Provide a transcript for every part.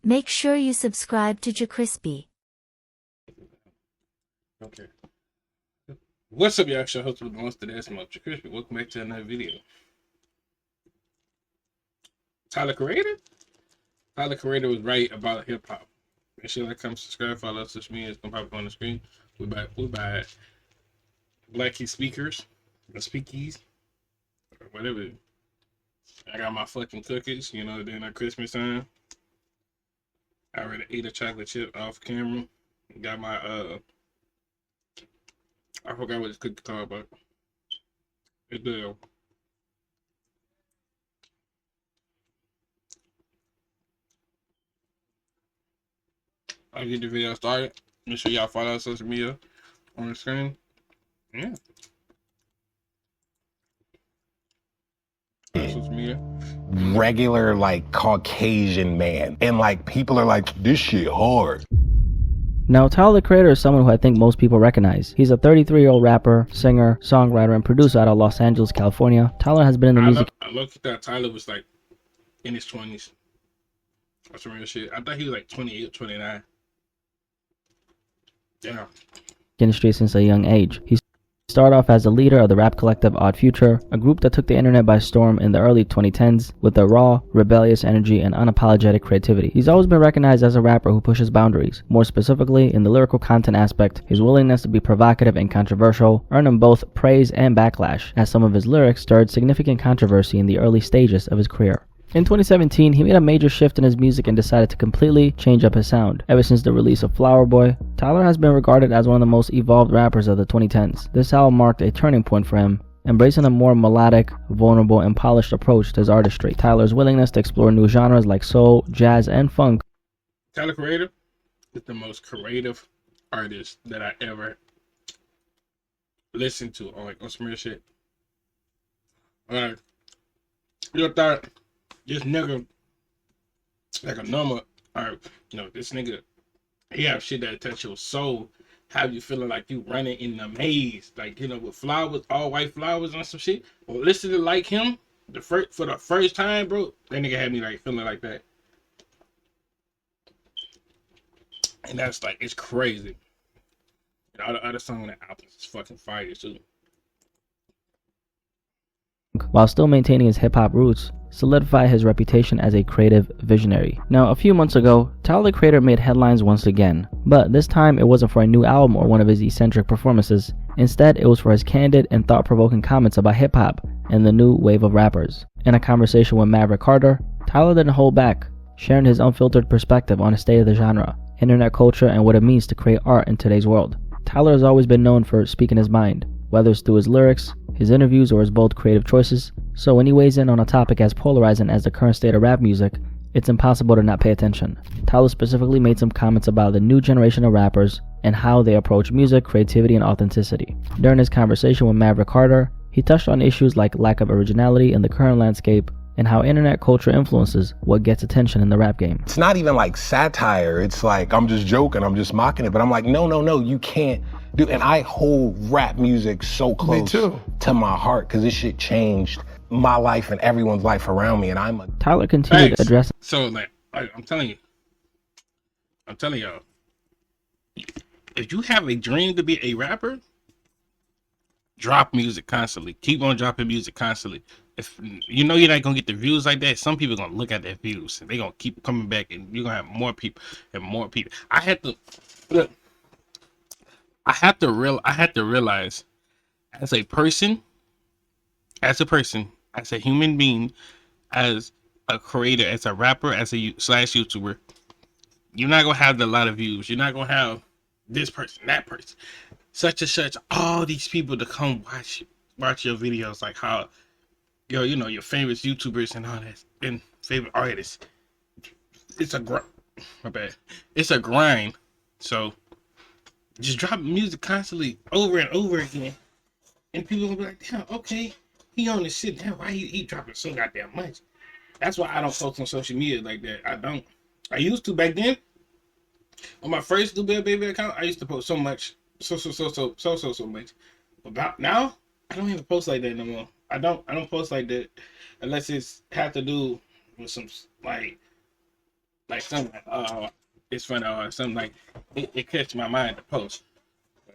Make sure you subscribe to JerCrispy. Okay. What's up, y'all? Show host with the most of that smoke, JerCrispy. Welcome back to another video. Tyler Creator? Tyler Creator was right about hip hop. Make sure that come subscribe, follow us, social media. It's gonna pop up on the screen. We buy Black Key speakers, or speakies, or whatever. I got my fucking cookies, during that Christmas time. I already ate a chocolate chip off camera. Got my I forgot what this cookie called, but it's good. I'll get the video started. Make sure y'all follow us social media on the screen. Yeah. Social media. Regular, like, Caucasian man. And, like, people are like, this shit hard. Now, Tyler the Creator is someone who I think most people recognize. He's a 33-year-old rapper, singer, songwriter, and producer out of Los Angeles, California. Tyler has been in the music. I looked at that Tyler was like in his 20s. That's some real shit. I thought he was like 28, 29. Yeah. Industry since a young age. He started off as a leader of the rap collective Odd Future, a group that took the internet by storm in the early 2010s with a raw, rebellious energy and unapologetic creativity. He's always been recognized as a rapper who pushes boundaries. More specifically, in the lyrical content aspect, his willingness to be provocative and controversial earned him both praise and backlash, as some of his lyrics stirred significant controversy in the early stages of his career. In 2017, he made a major shift in his music and decided to completely change up his sound. Ever since the release of Flower Boy, Tyler has been regarded as one of the most evolved rappers of the 2010s. This album marked a turning point for him, embracing a more melodic, vulnerable, and polished approach to his artistry. Tyler's willingness to explore new genres like soul, jazz, and funk. Tyler Creator is the most creative artist that I ever listened to on some real shit. You thought this nigga, like a number, or this nigga, he have shit that touch your soul, have you feeling like you running in the maze, like with flowers, all white flowers and some shit. Well, listen to like him, for the first time, bro. That nigga had me like feeling like that, and that's like it's crazy. And all the other songs on the album is fucking fire too. While still maintaining his hip-hop roots, solidify his reputation as a creative visionary. Now, a few months ago, Tyler the Creator made headlines once again, but this time it wasn't for a new album or one of his eccentric performances. Instead, it was for his candid and thought-provoking comments about hip-hop and the new wave of rappers. In a conversation with Maverick Carter, Tyler didn't hold back, sharing his unfiltered perspective on the state of the genre, internet culture, and what it means to create art in today's world. Tyler has always been known for speaking his mind, whether it's through his lyrics, his interviews, or his bold creative choices. So when he weighs in on a topic as polarizing as the current state of rap music, it's impossible to not pay attention. Tyler specifically made some comments about the new generation of rappers and how they approach music, creativity, and authenticity. During his conversation with Maverick Carter, he touched on issues like lack of originality in the current landscape and how internet culture influences what gets attention in the rap game. It's not even like satire. It's like, I'm just joking, I'm just mocking it. But I'm like, no, you can't do. And I hold rap music so close to my heart because this shit changed my life and everyone's life around me. And Tyler continued addressing. So like, I'm telling y'all, if you have a dream to be a rapper, drop music constantly. Keep on dropping music constantly. If you're not gonna get the views like that, some people are gonna look at their views and they're gonna keep coming back, and you're gonna have more people and more people. I had to realize as a person, as a human being, as a creator, as a rapper, as a /YouTuber, you're not gonna have a lot of views. You're not gonna have this person, that person, such and such, all these people to come watch your videos, like how your favorite YouTubers and all that, and favorite artists. It's a It's a grind. So just drop music constantly over and over again, and people will be like, damn, okay, he on this shit. Damn, why he dropping so goddamn much? That's why I don't post on social media like that. I don't. I used to back then. On my first New Bell Baby account, I used to post so much, so much. But now, I don't even post like that no more. I don't post like that unless it's have to do with some like like something like, oh, it's funny or something like it catch my mind to post.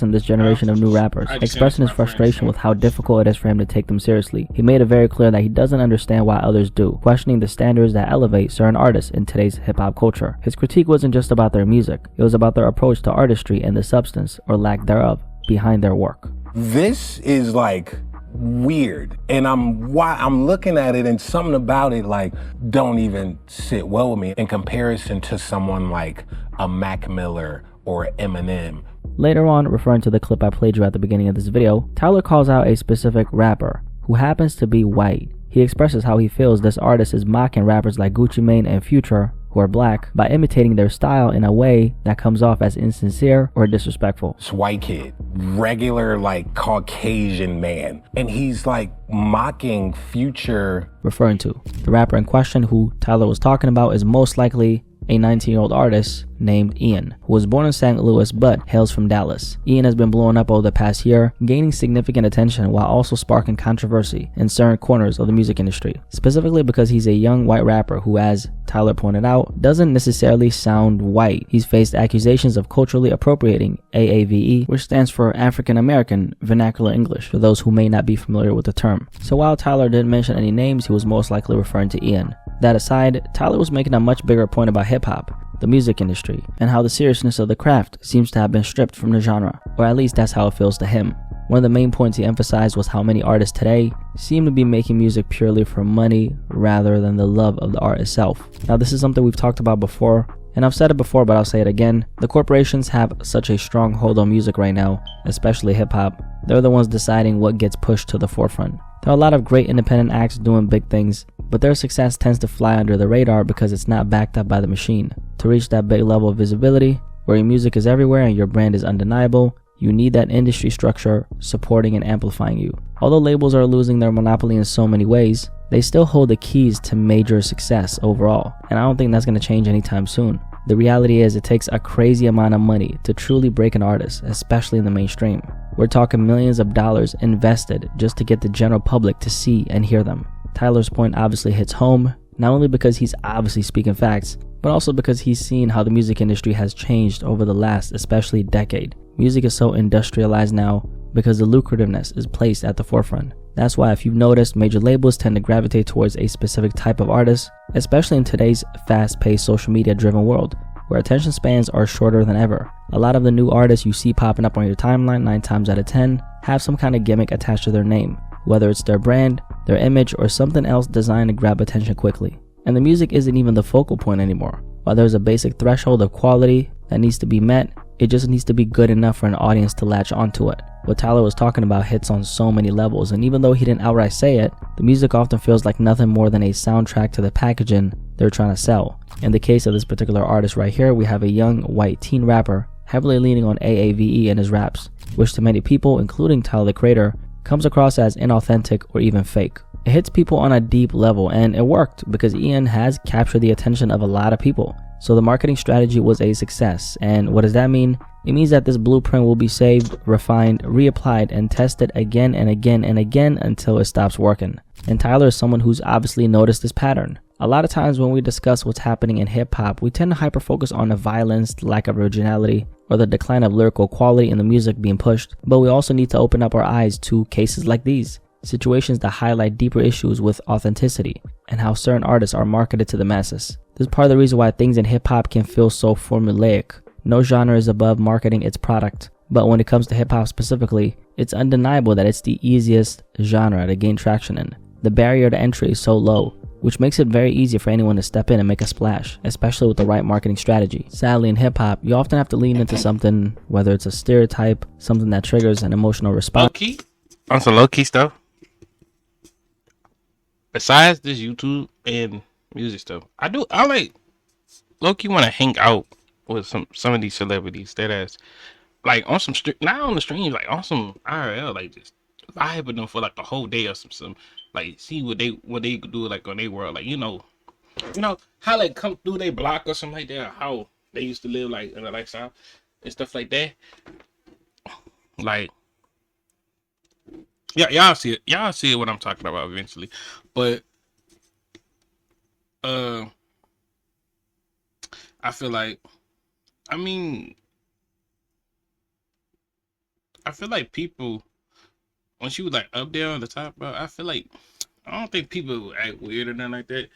In this generation of new rappers, expressing his frustration with how difficult it is for him to take them seriously. He made it very clear that he doesn't understand why others do, questioning the standards that elevate certain artists in today's hip-hop culture. His critique wasn't just about their music, it was about their approach to artistry and the substance, or lack thereof, behind their work. This is like weird, and I'm looking at it, and something about it like don't even sit well with me in comparison to someone like a Mac Miller or Eminem. Later on, referring to the clip I played you at the beginning of this video, Tyler calls out a specific rapper who happens to be white. He expresses how he feels this artist is mocking rappers like Gucci Mane and Future, who are black, by imitating their style in a way that comes off as insincere or disrespectful. This white kid, regular like Caucasian man, and he's like mocking Future. Referring to the rapper in question who Tyler was talking about is most likely a 19-year-old artist named Ian, who was born in St. Louis but hails from Dallas. Ian has been blowing up over the past year, gaining significant attention while also sparking controversy in certain corners of the music industry, specifically because he's a young white rapper who, as Tyler pointed out, doesn't necessarily sound white. He's faced accusations of culturally appropriating AAVE, which stands for African American Vernacular English, for those who may not be familiar with the term. So while Tyler didn't mention any names, he was most likely referring to Ian. That aside, Tyler was making a much bigger point about hip-hop, the music industry, and how the seriousness of the craft seems to have been stripped from the genre, or at least that's how it feels to him. One of the main points he emphasized was how many artists today seem to be making music purely for money rather than the love of the art itself. Now, this is something we've talked about before, and I've said it before, but I'll say it again. The corporations have such a strong hold on music right now, especially hip-hop. They're the ones deciding what gets pushed to the forefront. There are a lot of great independent acts doing big things, but their success tends to fly under the radar because it's not backed up by the machine. To reach that big level of visibility, where your music is everywhere and your brand is undeniable, you need that industry structure supporting and amplifying you. Although labels are losing their monopoly in so many ways, they still hold the keys to major success overall, and I don't think that's going to change anytime soon. The reality is it takes a crazy amount of money to truly break an artist, especially in the mainstream. We're talking millions of dollars invested just to get the general public to see and hear them. Tyler's point obviously hits home, not only because he's obviously speaking facts, but also because he's seen how the music industry has changed over the last, especially decade. Music is so industrialized now because the lucrativeness is placed at the forefront. That's why if you've noticed, major labels tend to gravitate towards a specific type of artist, especially in today's fast-paced social media driven world, where attention spans are shorter than ever. A lot of the new artists you see popping up on your timeline 9 times out of 10 have some kind of gimmick attached to their name, whether it's their brand, their image, or something else designed to grab attention quickly. And the music isn't even the focal point anymore. While there's a basic threshold of quality that needs to be met, it just needs to be good enough for an audience to latch onto it. What Tyler was talking about hits on so many levels, and even though he didn't outright say it, the music often feels like nothing more than a soundtrack to the packaging they're trying to sell. In the case of this particular artist right here, we have a young white teen rapper heavily leaning on AAVE in his raps, which to many people, including Tyler the Creator, comes across as inauthentic or even fake. It hits people on a deep level, and it worked because Ian has captured the attention of a lot of people. So the marketing strategy was a success. And what does that mean? It means that this blueprint will be saved, refined, reapplied, and tested again and again and again until it stops working. And Tyler is someone who's obviously noticed this pattern. A lot of times when we discuss what's happening in hip-hop, we tend to hyper-focus on the violence, the lack of originality, or the decline of lyrical quality in the music being pushed. But we also need to open up our eyes to cases like these. Situations that highlight deeper issues with authenticity and how certain artists are marketed to the masses. This is part of the reason why things in hip-hop can feel so formulaic. No genre is above marketing its product, but when it comes to hip-hop specifically, it's undeniable that it's the easiest genre to gain traction in. The barrier to entry is so low, which makes it very easy for anyone to step in and make a splash, especially with the right marketing strategy. Sadly, in hip-hop, you often have to lean into something, whether it's a stereotype, something that triggers an emotional response. Low-key? On some low-key stuff? Besides this YouTube and music stuff, I like low-key want to hang out with some of these celebrities that has like on some not on the streams, like on some IRL, like just vibe with them for like the whole day or some like see what they do like on their world, like you know how like come through their block or something like that, how they used to live like in the lifestyle and stuff like that. Like yeah, y'all see it what I'm talking about eventually. But I feel like, I mean, I feel like people, once you like up there on the top, bro, I feel like, I don't think people act weird or nothing like that.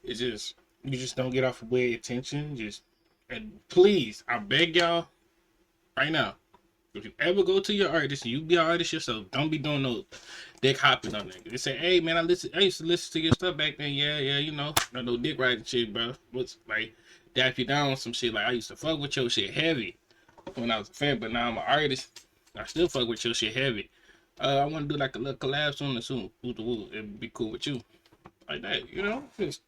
It's just, you just don't get off of weird attention. Just, and please, I beg y'all right now, if you ever go to your artist and you be an artist yourself, don't be doing no dick hopping on that. They say, hey man, I used to listen to your stuff back then. Yeah, you know, no dick riding shit, bro. What's like dap you down on some shit. Like I used to fuck with your shit heavy when I was a fan, but now I'm an artist. I still fuck with your shit heavy. I want to do like a little collab soon. It'd be cool with you, like that. You know, just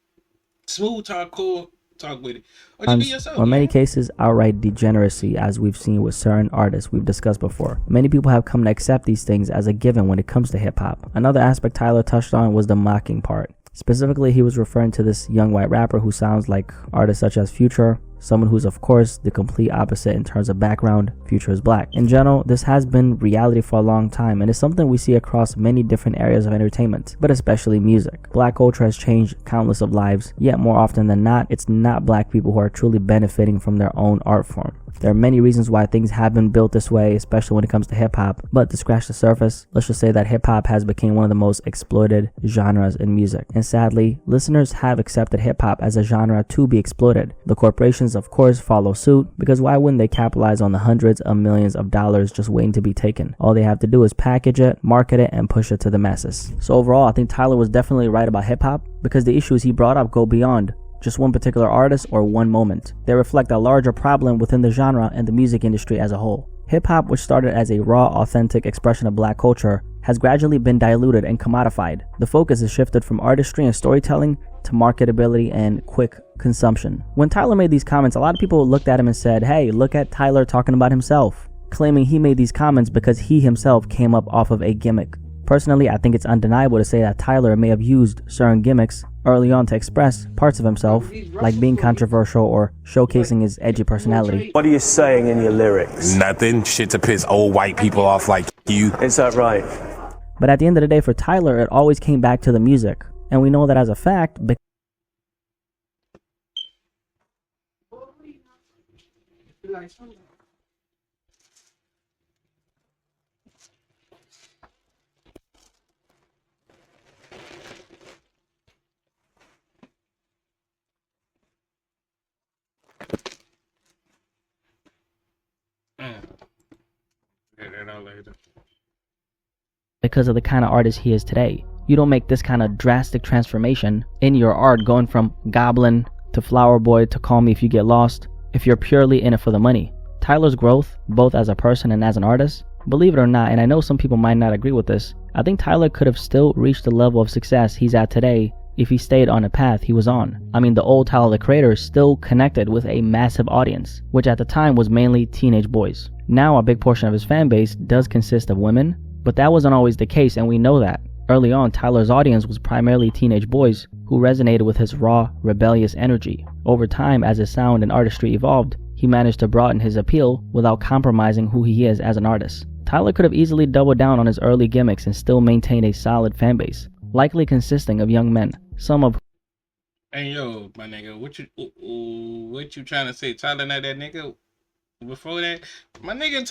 smooth talk, cool talk with it, or just be yourself. Or in many cases, outright degeneracy, as we've seen with certain artists we've discussed before. Many people have come to accept these things as a given when it comes to hip-hop. Another aspect Tyler touched on was the mocking part. Specifically, he was referring to this young white rapper who sounds like artists such as Future, someone who's of course the complete opposite in terms of background. Future is black. In general, this has been reality for a long time and is something we see across many different areas of entertainment, but especially music. Black culture has changed countless of lives, yet more often than not, it's not black people who are truly benefiting from their own art form. There are many reasons why things have been built this way, especially when it comes to hip-hop, but to scratch the surface, let's just say that hip-hop has become one of the most exploited genres in music. And sadly, listeners have accepted hip-hop as a genre to be exploited. The corporations, of course, follow suit, because why wouldn't they capitalize on the hundreds of millions of dollars just waiting to be taken? All they have to do is package it, market it, and push it to the masses. So overall, I think Tyler was definitely right about hip-hop, because the issues he brought up go beyond just one particular artist or one moment. They reflect a larger problem within the genre and the music industry as a whole. Hip-hop, which started as a raw, authentic expression of black culture, has gradually been diluted and commodified. The focus has shifted from artistry and storytelling to marketability and quick consumption. When Tyler made these comments, a lot of people looked at him and said, hey, look at Tyler talking about himself, claiming he made these comments because he himself came up off of a gimmick. Personally, I think it's undeniable to say that Tyler may have used certain gimmicks early on to express parts of himself, like being controversial or showcasing his edgy personality. What are you saying in your lyrics? Nothing. Shit to piss old white people off like you. Is that right? But at the end of the day, for Tyler, it always came back to the music. And we know that as a fact because of the kind of artist he is today. You don't make this kind of drastic transformation in your art, going from Goblin to Flower Boy to Call Me If You Get Lost, if you're purely in it for the money. Tyler's growth, both as a person and as an artist, believe it or not, and I know some people might not agree with this, I think Tyler could have still reached the level of success he's at today if he stayed on the path he was on. I mean, the old Tyler the Creator still connected with a massive audience, which at the time was mainly teenage boys. Now a big portion of his fan base does consist of women, but that wasn't always the case, and we know that. Early on, Tyler's audience was primarily teenage boys who resonated with his raw, rebellious energy. Over time, as his sound and artistry evolved, he managed to broaden his appeal without compromising who he is as an artist. Tyler could have easily doubled down on his early gimmicks and still maintained a solid fan base, likely consisting of young men, some of. Hey yo, my nigga, what you trying to say? Tyler not that nigga? Before that, my nigga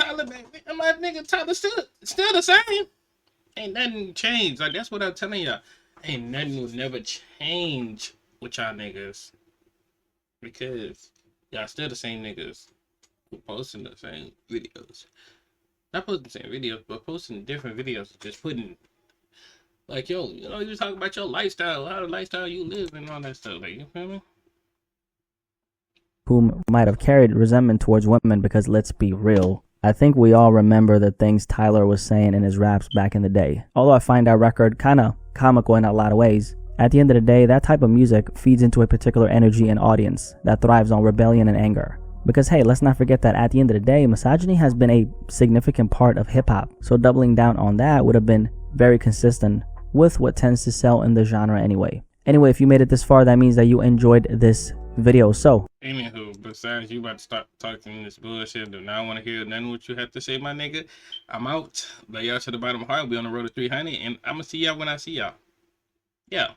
Tyler still the same. Ain't nothing changed. Like that's what I'm telling y'all. Ain't nothing will never change with y'all niggas, because y'all still the same niggas who posting the same videos. Not posting the same videos, but posting different videos. Just putting like, yo, you know, you talk about your lifestyle, how the lifestyle you live and all that stuff. Like, you feel me? Who might have carried resentment towards women, because let's be real, I think we all remember the things Tyler was saying in his raps back in the day. Although I find that record kind of comical in a lot of ways, at the end of the day, that type of music feeds into a particular energy and audience that thrives on rebellion and anger. Because hey, let's not forget that at the end of the day, misogyny has been a significant part of hip-hop, so doubling down on that would have been very consistent with what tends to sell in the genre anyway. Anyway, if you made it this far, that means that you enjoyed this video. So anywho, besides you about to start talking this bullshit, do not want to hear nothing what you have to say, my nigga. I'm out. Lay y'all to the bottom of the heart. We on the road to 300, and I'm gonna see y'all when I see y'all. Yeah.